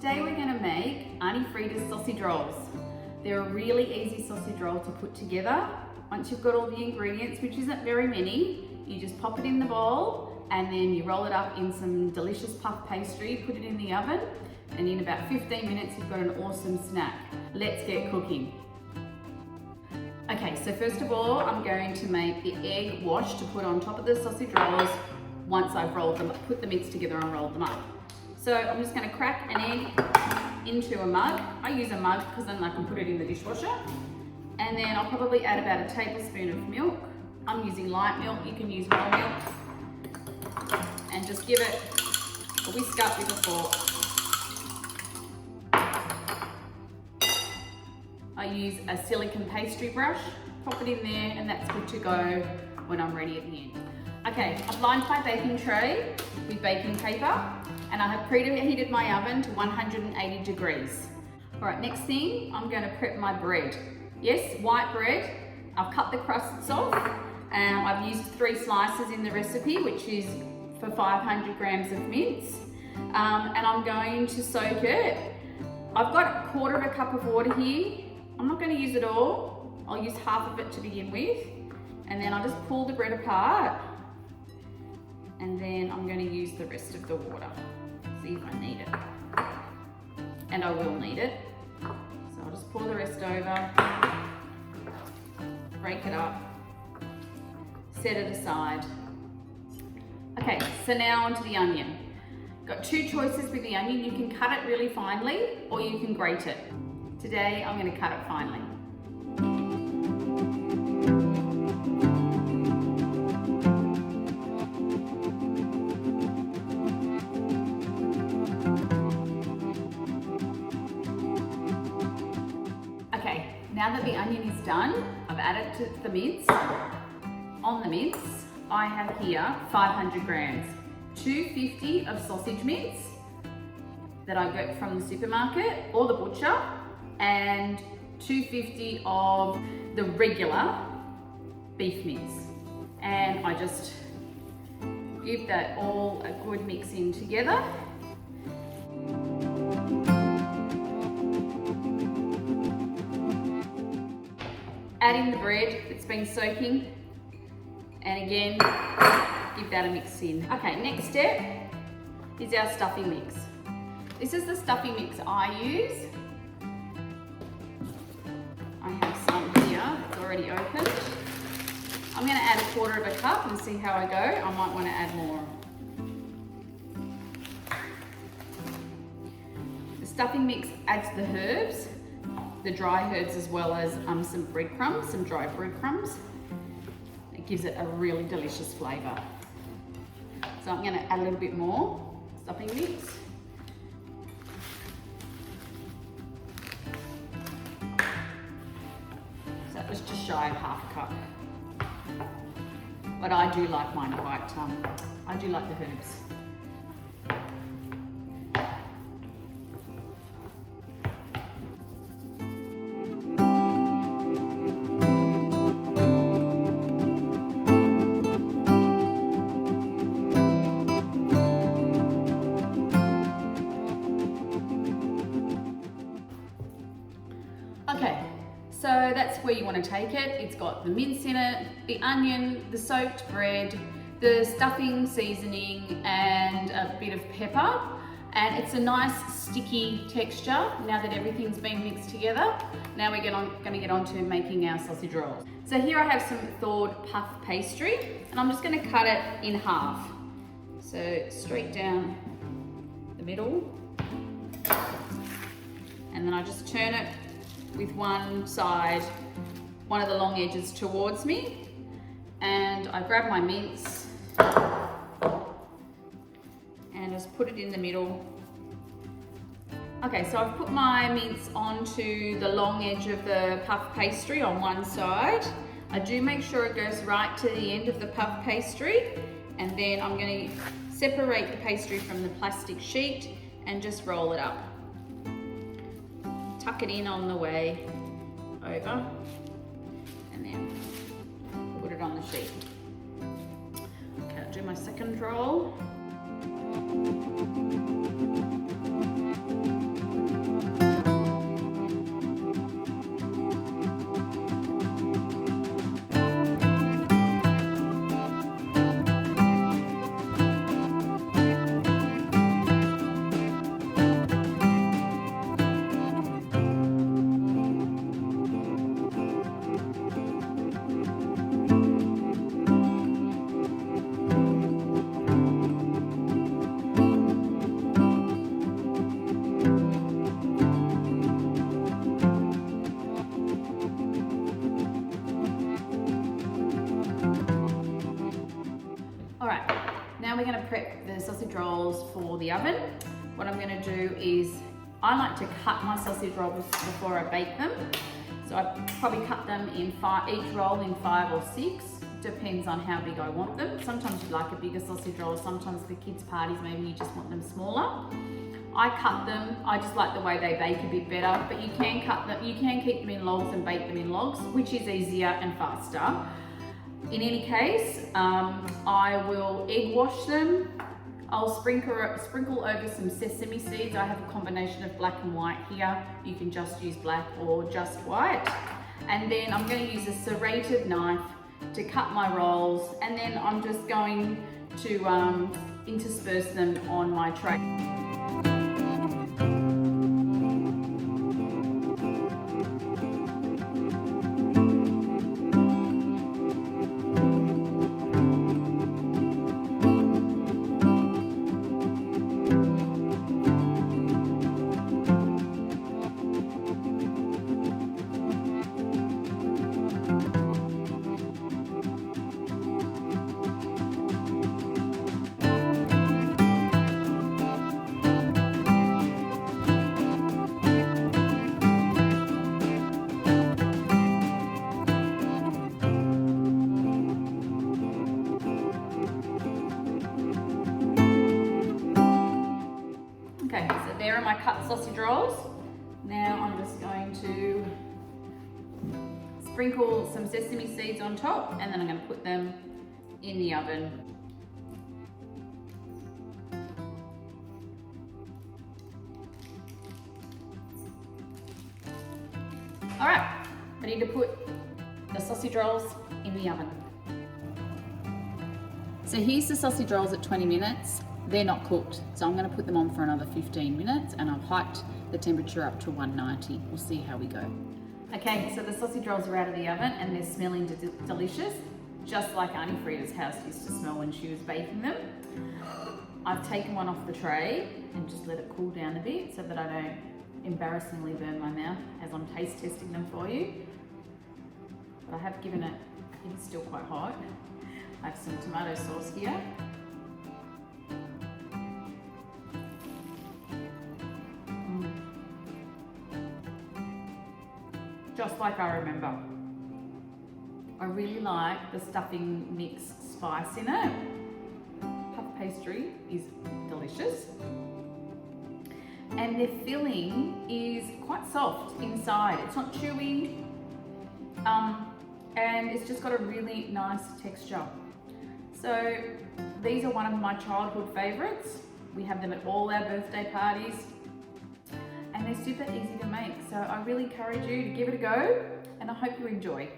Today we're going to make Aunty Freda's sausage rolls. They're a really easy sausage roll to put together. Once you've got all the ingredients, which isn't very many, you just pop it in the bowl and then you roll it up in some delicious puff pastry, put it in the oven, and in about 15 minutes you've got an awesome snack. Let's get cooking. Okay, so first of all, I'm going to make the egg wash to put on top of the sausage rolls once I've rolled them, put the meats together and rolled them up. So I'm just going to crack an egg into a mug. I use a mug because then I can put it in the dishwasher. And then I'll probably add about a tablespoon of milk. I'm using light milk, you can use whole milk. And just give it a whisk up with a fork. I use a silicone pastry brush, pop it in there, and that's good to go when I'm ready at the end. Okay, I've lined my baking tray with baking paper, and I have preheated my oven to 180 degrees. All right, next thing, I'm going to prep my bread. Yes, white bread. I've cut the crusts off. I've used 3 slices in the recipe, which is for 500 grams of mince. And I'm going to soak it. I've got 1/4 cup of water here. I'm not going to use it all. I'll use half of it to begin with. And then I'll just pull the bread apart. And then I'm going to use the rest of the water. See if I need it. And I will need it. So I'll just pour the rest over. Break it up. Set it aside. Okay, so now onto the onion. Got 2 choices with the onion. You can cut it really finely or you can grate it. Today I'm going to cut it finely. Okay, now that the onion is done, I've added to the mince. On the mince, I have here 500 grams, 250 of sausage mince that I got from the supermarket or the butcher, and 250 of the regular beef mince. And I just give that all a good mix in together. Add in the bread that's been soaking, and again, give that a mix in. Okay, next step is our stuffing mix. This is the stuffing mix I use. I have some here, it's already opened. I'm going to add 1/4 cup and see how I go. I might want to add more. The stuffing mix adds the herbs, the dry herbs, as well as some breadcrumbs, some dry breadcrumbs. It gives it a really delicious flavour. So I'm going to add a little bit more stuffing mix. So that was just shy of 1/2 cup. But I do like mine quite, I do like the herbs. Okay, so that's where you want to take it. It's got the mince in it, the onion, the soaked bread, the stuffing seasoning, and a bit of pepper. And it's a nice sticky texture now that everything's been mixed together. Now we're going to get on to making our sausage rolls. So here I have some thawed puff pastry, and I'm just going to cut it in half. So straight down the middle. And then I just turn it with one side, one of the long edges towards me, and I grab my mince and just put it in the middle. Okay, so I've put my mince onto the long edge of the puff pastry on one side. I do make sure it goes right to the end of the puff pastry, and then I'm going to separate the pastry from the plastic sheet and just roll it up. Tuck it in on the way over, and then put it on the sheet. Okay, I'll do my second roll. right, now we're gonna prep the sausage rolls for the oven. What I'm gonna do is, I like to cut my sausage rolls before I bake them. So I probably cut them in each roll in 5 or 6. Depends on how big I want them. Sometimes you like a bigger sausage roll, sometimes for kids' parties, maybe you just want them smaller. I cut them, I just like the way they bake a bit better, but you can cut them, you can keep them in logs and bake them in logs, which is easier and faster. In any case, I will egg wash them. I'll sprinkle over some sesame seeds. I have a combination of black and white here. You can just use black or just white. And then I'm going to use a serrated knife to cut my rolls, and then I'm just going to intersperse them on my tray. Okay, so there are my cut sausage rolls. Now I'm just going to sprinkle some sesame seeds on top, and then I'm going to put them in the oven. All right, ready to put the sausage rolls in the oven. So here's the sausage rolls at 20 minutes. They're not cooked, so I'm going to put them on for another 15 minutes, and I've hiked the temperature up to 190. We'll see how we go. Okay, so the sausage rolls are out of the oven and they're smelling delicious, just like Aunty Freda's house used to smell when she was baking them. I've taken one off the tray and just let it cool down a bit so that I don't embarrassingly burn my mouth as I'm taste testing them for you. But I have given it, it's still quite hot. I have some tomato sauce here. Just like I remember. I really like the stuffing mix spice in it. Puff pastry is delicious. And the filling is quite soft inside. It's not chewy. And it's just got a really nice texture. So these are one of my childhood favorites. We have them at all our birthday parties. And they're super easy to make, so I really encourage you to give it a go, and I hope you enjoy.